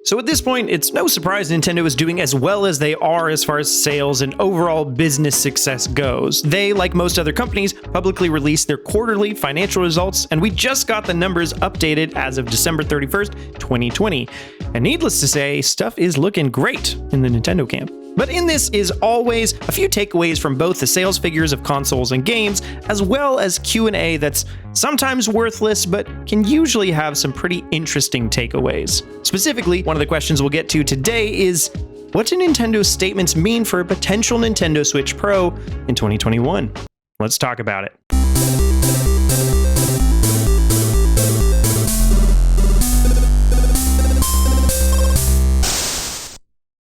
So at this point, it's no surprise Nintendo is doing as well as they are as far as sales and overall business success goes. They, like most other companies, publicly release their quarterly financial results, and we just got the numbers updated as of December 31st, 2020. And needless to say, stuff is looking great in the Nintendo camp. But in this is always a few takeaways from both the sales figures of consoles and games, as well as Q&A that's sometimes worthless, but can usually have some pretty interesting takeaways. Specifically, one of the questions we'll get to today is, what do Nintendo's statements mean for a potential Nintendo Switch Pro in 2021? Let's talk about it.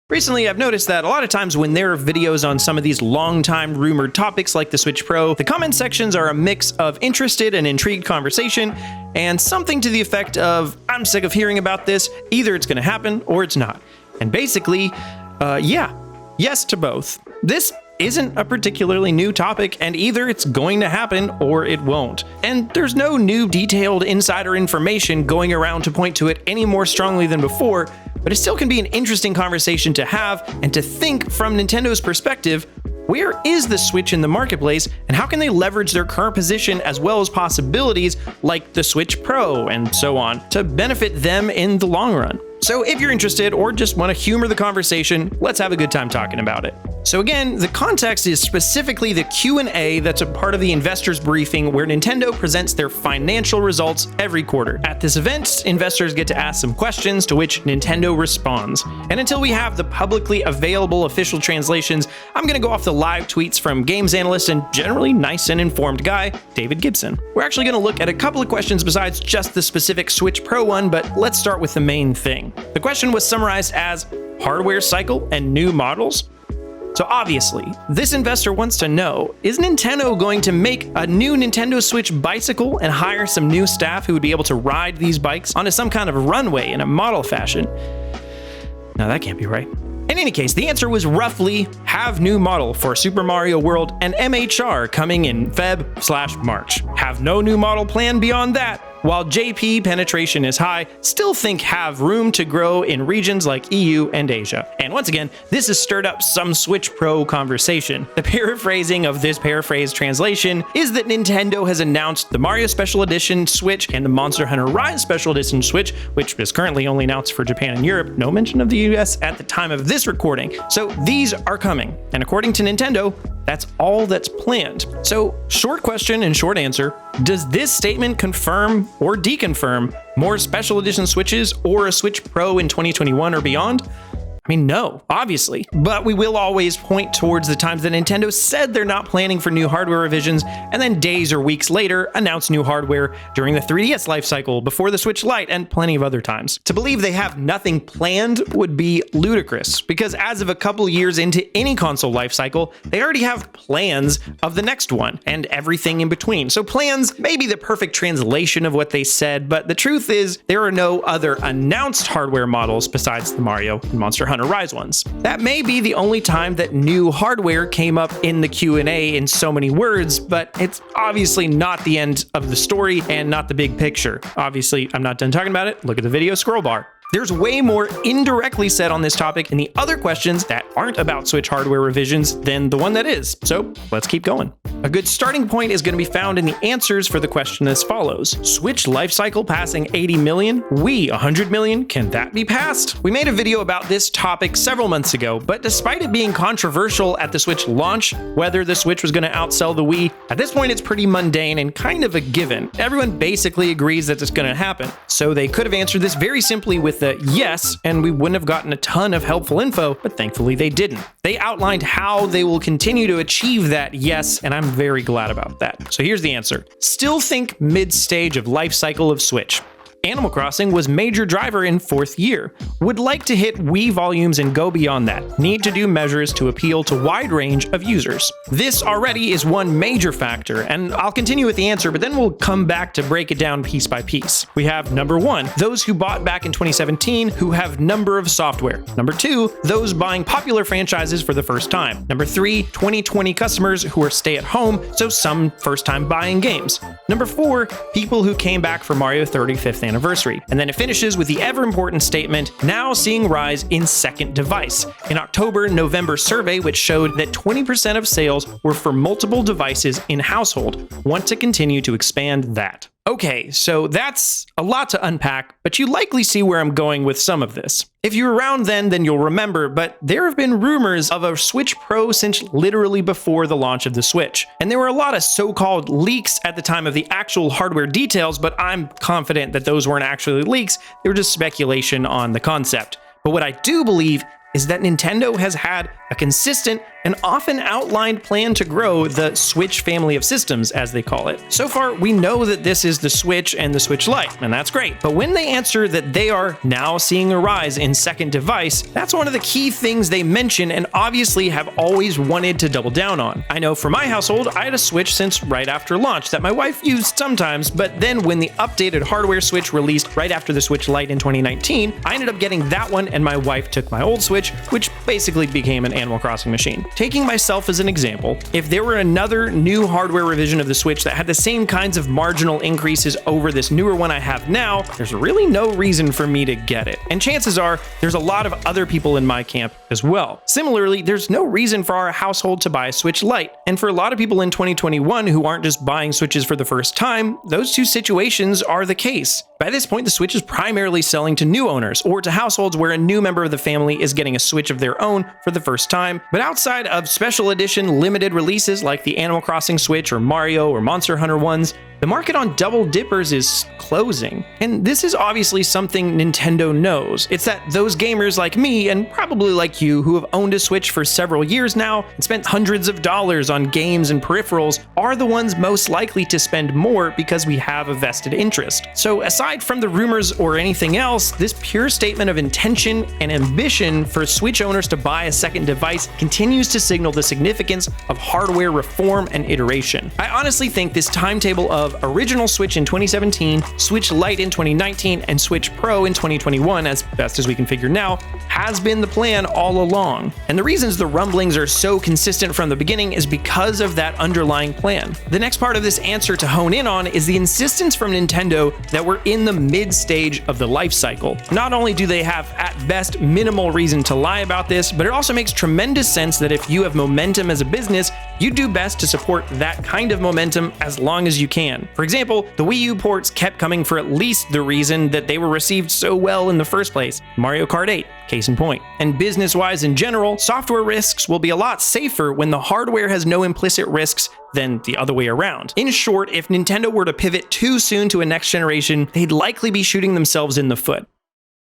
Recently, I've noticed that a lot of times when there are videos on some of these long-time rumored topics like the Switch Pro, the comment sections are a mix of interested and intrigued conversation and something to the effect of, I'm sick of hearing about this, either it's going to happen or it's not. And basically, yes to both. This isn't a particularly new topic, and either it's going to happen or it won't. And there's no new detailed insider information going around to point to it any more strongly than before, but it still can be an interesting conversation to have and to think from Nintendo's perspective, where is the Switch in the marketplace, and how can they leverage their current position as well as possibilities like the Switch Pro and so on to benefit them in the long run? So if you're interested or just want to humor the conversation, let's have a good time talking about it. So again, the context is specifically the Q&A that's a part of the investors briefing where Nintendo presents their financial results every quarter. At this event, investors get to ask some questions to which Nintendo responds. And until we have the publicly available official translations, I'm going to go off the live tweets from games analyst and generally nice and informed guy, David Gibson. We're actually going to look at a couple of questions besides just the specific Switch Pro one, but let's start with the main thing. The question was summarized as hardware cycle and new models. So obviously, this investor wants to know, is Nintendo going to make a new Nintendo Switch bicycle and hire some new staff who would be able to ride these bikes onto some kind of runway in a model fashion? Now that can't be right. In any case, the answer was roughly have new model for Super Mario World and MHR coming in Feb/March. Have no new model plan beyond that. While JP penetration is high, still think have room to grow in regions like EU and Asia. And once again, this has stirred up some Switch Pro conversation. The paraphrasing of this paraphrased translation is that Nintendo has announced the Mario Special Edition Switch and the Monster Hunter Rise Special Edition Switch, which is currently only announced for Japan and Europe. No mention of the US at the time of this recording. So these are coming. And according to Nintendo, that's all that's planned. So, short question and short answer. Does this statement confirm or deconfirm more special edition Switches or a Switch Pro in 2021 or beyond? I mean, no, obviously, but we will always point towards the times that Nintendo said they're not planning for new hardware revisions, and then days or weeks later announce new hardware during the 3DS lifecycle, before the Switch Lite, and plenty of other times. To believe they have nothing planned would be ludicrous, because as of a couple years into any console lifecycle, they already have plans of the next one, and everything in between. So plans may be the perfect translation of what they said, but the truth is, there are no other announced hardware models besides the Mario and Monster Hunter Rise ones. That may be the only time that new hardware came up in the Q&A in so many words, but it's obviously not the end of the story and not the big picture. Obviously, I'm not done talking about it. Look at the video scroll bar. There's way more indirectly said on this topic in the other questions that aren't about Switch hardware revisions than the one that is. So let's keep going. A good starting point is going to be found in the answers for the question as follows. Switch lifecycle passing 80 million? Wii 100 million? Can that be passed? We made a video about this topic several months ago, but despite it being controversial at the Switch launch, whether the Switch was going to outsell the Wii, at this point it's pretty mundane and kind of a given. Everyone basically agrees that it's going to happen. So they could have answered this very simply with a yes, and we wouldn't have gotten a ton of helpful info, but thankfully they didn't. They outlined how they will continue to achieve that yes, and I'm very glad about that. So here's the answer. Still think mid-stage of life cycle of Switch. Animal Crossing was major driver in 4th year. Would like to hit Wii volumes and go beyond that. Need to do measures to appeal to wide range of users. This already is one major factor, and I'll continue with the answer, but then we'll come back to break it down piece by piece. We have number 1, those who bought back in 2017 who have number of software. Number 2, those buying popular franchises for the first time. Number 3, 2020 customers who are stay at home, so some first time buying games. Number 4, people who came back for Mario 35th anniversary. anniversary. And then it finishes with the ever-important statement, now seeing rise in second device. An October-November survey which showed that 20% of sales were for multiple devices in household. Want to continue to expand that. Okay, so that's a lot to unpack, but you likely see where I'm going with some of this. If you were around then you'll remember, but there have been rumors of a Switch Pro since literally before the launch of the Switch. And there were a lot of so-called leaks at the time of the actual hardware details, but I'm confident that those weren't actually leaks, they were just speculation on the concept. But what I do believe is that Nintendo has had a consistent and often outlined plan to grow the Switch family of systems, as they call it. So far, we know that this is the Switch and the Switch Lite, and that's great. But when they answer that they are now seeing a rise in second device, that's one of the key things they mention and obviously have always wanted to double down on. I know for my household, I had a Switch since right after launch that my wife used sometimes, but then when the updated hardware Switch released right after the Switch Lite in 2019, I ended up getting that one and my wife took my old Switch, which basically became an Animal Crossing machine. Taking myself as an example, if there were another new hardware revision of the Switch that had the same kinds of marginal increases over this newer one I have now, there's really no reason for me to get it. And chances are, there's a lot of other people in my camp as well. Similarly, there's no reason for our household to buy a Switch Lite. And for a lot of people in 2021 who aren't just buying Switches for the first time, those two situations are the case. By this point, the Switch is primarily selling to new owners or to households where a new member of the family is getting a Switch of their own for the first time. But outside of special edition limited releases like the Animal Crossing Switch or Mario or Monster Hunter ones, the market on double dippers is closing. And this is obviously something Nintendo knows. It's that those gamers like me, and probably like you, who have owned a Switch for several years now and spent hundreds of dollars on games and peripherals, are the ones most likely to spend more because we have a vested interest. So aside from the rumors or anything else, this pure statement of intention and ambition for Switch owners to buy a second device continues to signal the significance of hardware reform and iteration. I honestly think this timetable of original Switch in 2017, Switch Lite in 2019, and Switch Pro in 2021, as best as we can figure now, has been the plan all along. And the reasons the rumblings are so consistent from the beginning is because of that underlying plan. The next part of this answer to hone in on is the insistence from Nintendo that we're in the mid-stage of the life cycle. Not only do they have, at best, minimal reason to lie about this, but it also makes tremendous sense that if you have momentum as a business, you do best to support that kind of momentum as long as you can. For example, the Wii U ports kept coming for at least the reason that they were received so well in the first place. Mario Kart 8, case in point. And business-wise in general, software risks will be a lot safer when the hardware has no implicit risks than the other way around. In short, if Nintendo were to pivot too soon to a next generation, they'd likely be shooting themselves in the foot.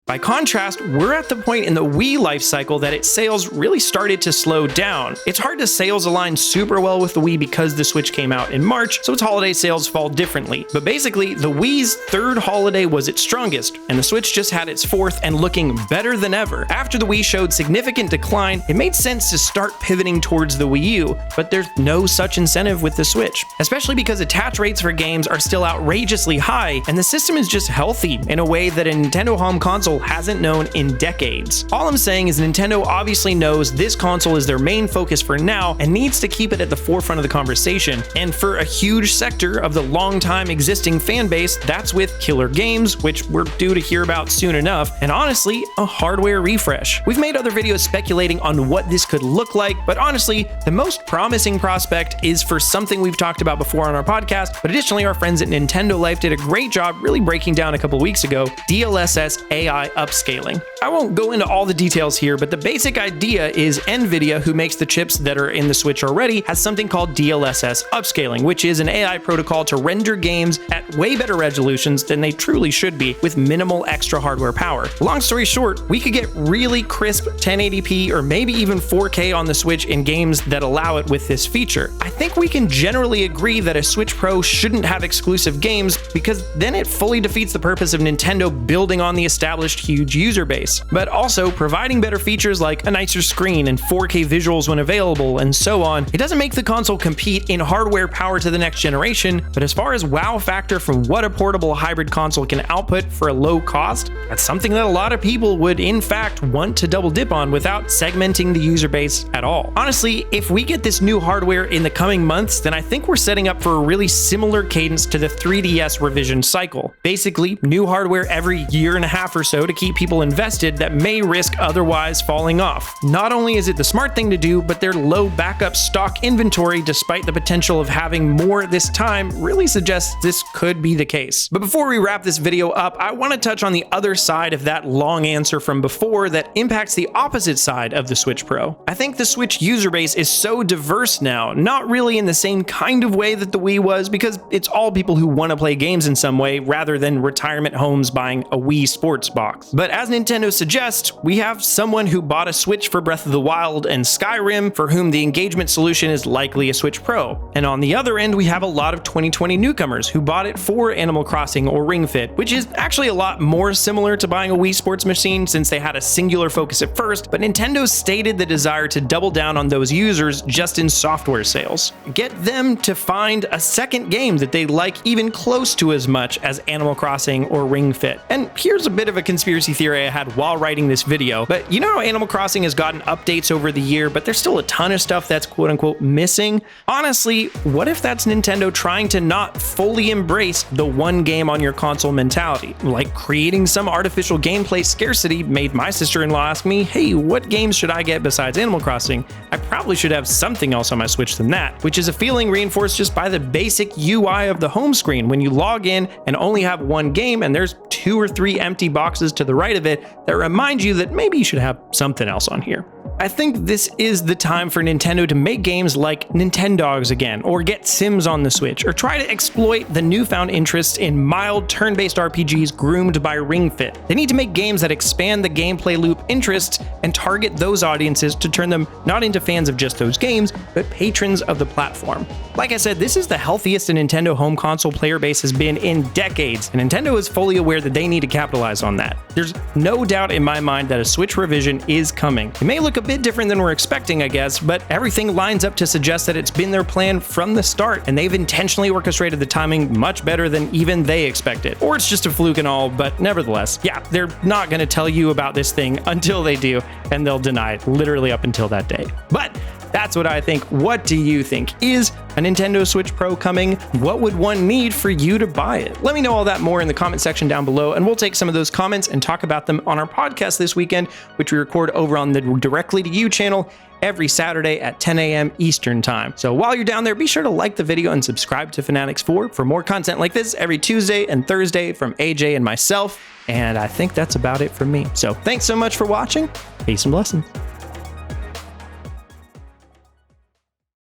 By contrast, we're at the point in the Wii life cycle that its sales really started to slow down. It's hard to sales align super well with the Wii because the Switch came out in March, so its holiday sales fall differently. But basically, the Wii's third holiday was its strongest, and the Switch just had its fourth and looking better than ever. After the Wii showed significant decline, it made sense to start pivoting towards the Wii U, but there's no such incentive with the Switch, especially because attach rates for games are still outrageously high, and the system is just healthy in a way that a Nintendo home console hasn't known in decades. All I'm saying is Nintendo obviously knows this console is their main focus for now and needs to keep it at the forefront of the conversation. And for a huge sector of the long-time existing fan base, that's with killer games, which we're due to hear about soon enough, and honestly, a hardware refresh. We've made other videos speculating on what this could look like, but honestly, the most promising prospect is for something we've talked about before on our podcast, but additionally, our friends at Nintendo Life did a great job really breaking down a couple weeks ago, DLSS AI upscaling. I won't go into all the details here, but the basic idea is NVIDIA, who makes the chips that are in the Switch already, has something called DLSS upscaling, which is an AI protocol to render games at way better resolutions than they truly should be with minimal extra hardware power. Long story short, we could get really crisp 1080p or maybe even 4K on the Switch in games that allow it with this feature. I think we can generally agree that a Switch Pro shouldn't have exclusive games because then it fully defeats the purpose of Nintendo building on the established huge user base. 3DS, but also providing better features like a nicer screen and 4K visuals when available and so on. It doesn't make the console compete in hardware power to the next generation, but as far as wow factor from what a portable hybrid console can output for a low cost, that's something that a lot of people would in fact want to double dip on without segmenting the user base at all. Honestly, if we get this new hardware in the coming months, then I think we're setting up for a really similar cadence to the 3DS revision cycle. Basically, new hardware every year and a half or so to keep people invested that may risk otherwise falling off. Not only is it the smart thing to do, but their low backup stock inventory, despite the potential of having more this time, really suggests this could be the case. But before we wrap this video up, I want to touch on the other side of that long answer from before that impacts the opposite side of the Switch Pro. I think the Switch user base is so diverse now, not really in the same kind of way that the Wii was, because it's all people who want to play games in some way rather than retirement homes buying a Wii sports box. But as Nintendo suggests, we have someone who bought a Switch for Breath of the Wild and Skyrim for whom the engagement solution is likely a Switch Pro. And on the other end, we have a lot of 2020 newcomers who bought it for Animal Crossing or Ring Fit, which is actually a lot more similar to buying a Wii sports machine since they had a singular focus at first, but Nintendo stated the desire to double down on those users just in software sales. Get them to find a second game that they like even close to as much as Animal Crossing or Ring Fit. And here's a bit of a conspiracy theory I had while writing this video, but you know how Animal Crossing has gotten updates over the year, but there's still a ton of stuff that's quote unquote missing? Honestly, what if that's Nintendo trying to not fully embrace the one game on your console mentality? Like creating some artificial gameplay scarcity made my sister-in-law ask me, hey, what games should I get besides Animal Crossing? I probably should have something else on my Switch than that, which is a feeling reinforced just by the basic UI of the home screen when you log in and only have one game and there's 2 or 3 empty boxes to the right of it that remind you that maybe you should have something else on here. I think this is the time for Nintendo to make games like Nintendogs again, or get Sims on the Switch, or try to exploit the newfound interest in mild turn-based RPGs groomed by Ring Fit. They need to make games that expand the gameplay loop interest and target those audiences to turn them not into fans of just those games, but patrons of the platform. Like I said, this is the healthiest a Nintendo home console player base has been in decades, and Nintendo is fully aware that they need to capitalize on that. There's no doubt in my mind that a Switch revision is coming. It may look a bit different than we're expecting, I guess, but everything lines up to suggest that it's been their plan from the start, and they've intentionally orchestrated the timing much better than even they expected. Or it's just a fluke and all, but nevertheless, yeah, they're not going to tell you about this thing until they do, and they'll deny it literally up until that day. But that's what I think. What do you think? Is a Nintendo Switch Pro coming? What would one need for you to buy it? Let me know all that more in the comment section down below, and we'll take some of those comments and talk about them on our podcast this weekend, which we record over on the Directly to You channel every Saturday at 10 a.m. Eastern Time. So while you're down there, be sure to like the video and subscribe to fanatixfour for more content like this every Tuesday and Thursday from AJ and myself. And I think that's about it from me. So thanks so much for watching. Peace and blessings.